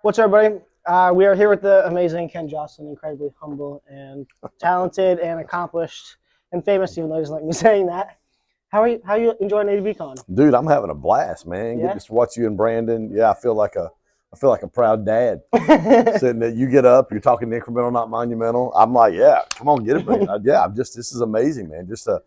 What's up, everybody? We are here with the amazing Ken JOSLIN, incredibly humble and talented and accomplished and famous, even though he doesn't like me saying that. How are you enjoying ADVCon? Dude, I'm having a blast, man. Yeah? Getting to watch you and Brandon. Yeah, I feel like a proud dad. Sitting there, you get up, you're talking incremental, not monumental. I'm like, yeah, come on, get it, Brandon. Yeah, this is amazing, man. The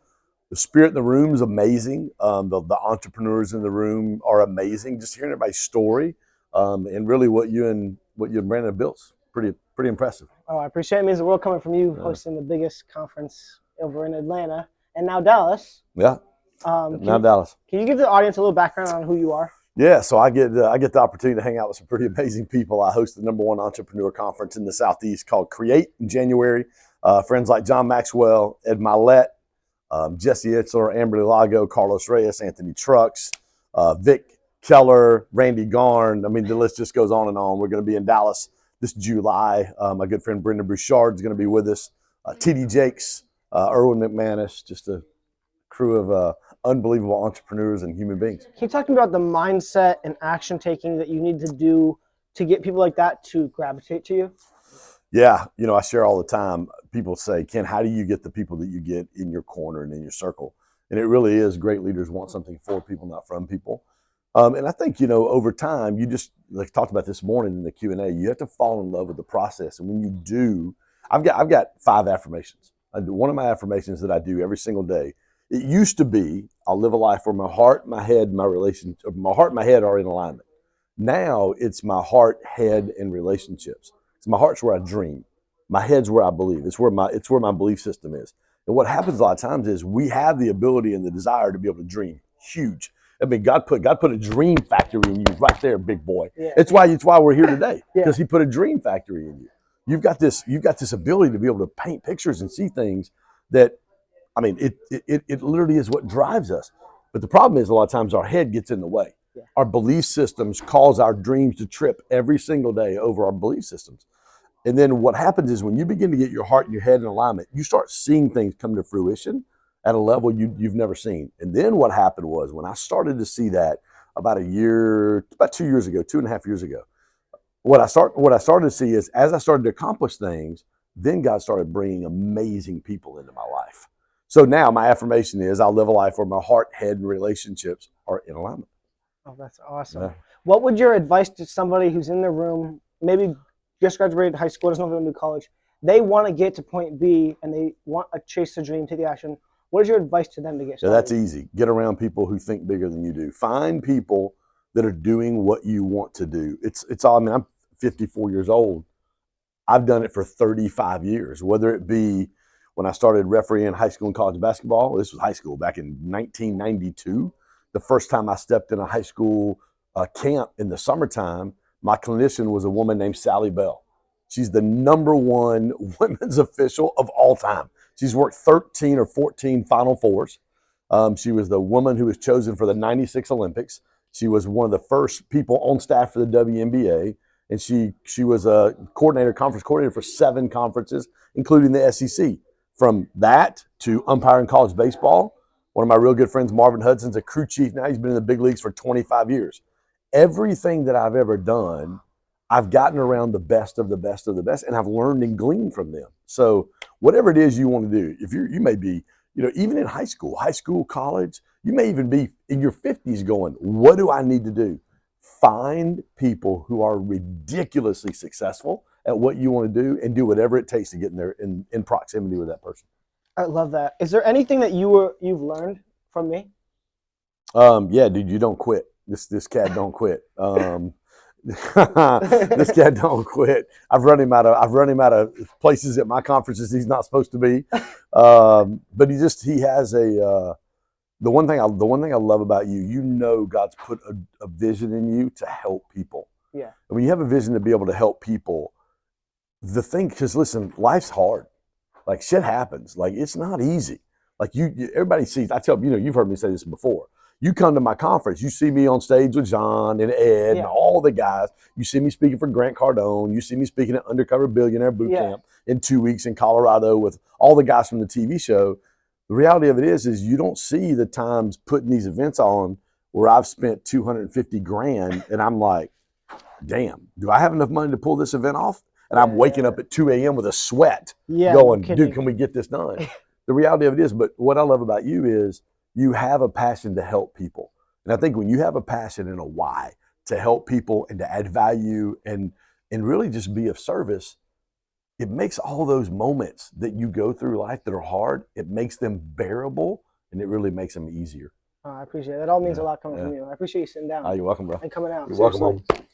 spirit in the room is amazing. The entrepreneurs in the room are amazing. Just hearing everybody's story, and really what you and Brandon have built, pretty impressive. Oh, I appreciate it. It means the world coming from you, Yeah, hosting the biggest conference over in Atlanta and now Dallas. yeah. Now Dallas. Can you give the audience a little background on who you are? Yeah, so I get the opportunity to hang out with some pretty amazing people. I host the #1 entrepreneur conference in the Southeast called Create in January. Friends like John Maxwell, Ed Milet, Jesse Itzler, Amberly Lago, Carlos Reyes, Anthony Trucks, Vic Keller, Randy Garn. I mean, the list just goes on and on. We're going to be in Dallas this July. My good friend Brendan Bouchard is going to be with us. TD Jakes, Erwin McManus, just a crew of unbelievable entrepreneurs and human beings. Can you talk to me about the mindset and action taking that you need to do to get people like that to gravitate to you? Yeah, I share all the time. People say, Ken, how do you get the people that you get in your corner and in your circle? And it really is great leaders want something for people, not from people. And I think, over time, you just, like talked about this morning in the Q&A, you have to fall in love with the process. And when you do, I've got 5 affirmations. One of my affirmations that I do every single day, it used to be, I'll live a life where my heart, my head, my heart and my head are in alignment. Now it's my heart, head, and relationships. So my heart's where I dream. My head's where I believe. It's where my belief system is. And what happens a lot of times is we have the ability and the desire to be able to dream huge. I mean, God put a dream factory in you right there, big boy. Yeah. It's why we're here today, because Yeah. He put a dream factory in you. You've got this ability to be able to paint pictures and see things that, I mean, it literally is what drives us. But the problem is a lot of times our head gets in the way. Yeah. Our belief systems cause our dreams to trip every single day over our belief systems. And then what happens is when you begin to get your heart and your head in alignment, you start seeing things come to fruition at a level you've never seen. And then what happened was when I started to see that about 2 years ago, 2.5 years ago, what I started to see is as I started to accomplish things, then God started bringing amazing people into my life. So now my affirmation is I'll live a life where my heart, head, and relationships are in alignment. Oh, that's awesome. Yeah. What would your advice to somebody who's in the room, maybe just graduated high school, doesn't know if they're going to do college, they want to get to point B and they want to chase the dream, take the action. What is your advice to them to get started? Yeah, that's easy. Get around people who think bigger than you do. Find people that are doing what you want to do. It's all, I mean, I'm 54 years old. I've done it for 35 years, whether it be when I started refereeing high school and college basketball. This was high school back in 1992. The first time I stepped in a high school camp in the summertime, my clinician was a woman named Sally Bell. She's the #1 women's official of all time. She's worked 13 or 14 Final Fours. She was the woman who was chosen for the '96 Olympics. She was one of the first people on staff for the WNBA. And she was a conference coordinator for 7 conferences, including the SEC. From that to umpiring college baseball, one of my real good friends, Marvin Hudson's a crew chief now. He's been in the big leagues for 25 years. Everything that I've ever done, I've gotten around the best of the best of the best, and I've learned and gleaned from them. So whatever it is you want to do, if you may be, even in high school, college, you may even be in your 50s going, what do I need to do? Find people who are ridiculously successful at what you want to do and do whatever it takes to get in there in proximity with that person. I love that. Is there anything that you've learned from me? Yeah, dude, you don't quit. This cat don't quit. This cat don't quit. I've run him out of places at my conferences he's not supposed to be. But he has a the one thing I love about you, God's put a vision in you to help people. Yeah. And when you have a vision to be able to help people, because listen, life's hard. Like shit happens. Like it's not easy. Like everybody sees. I tell you've heard me say this before. You come to my conference, you see me on stage with John and Ed and all the guys. You see me speaking for Grant Cardone. You see me speaking at Undercover Billionaire Boot Camp in 2 weeks in Colorado with all the guys from the TV show. The reality of it is you don't see the times putting these events on where I've spent $250,000 and I'm like, damn, do I have enough money to pull this event off? And Yeah, I'm waking yeah. up at 2 a.m. with a sweat Yeah, no going, kidding. dude, can we get this done? The reality of it is, but what I love about you is you have a passion to help people. And I think when you have a passion and a why to help people and to add value and really just be of service, it makes all those moments that you go through life that are hard, it makes them bearable and it really makes them easier. I appreciate it. That all means a Yeah, lot coming yeah. from you. I appreciate you sitting down You're welcome, bro. and coming out. You're Seriously. welcome, home.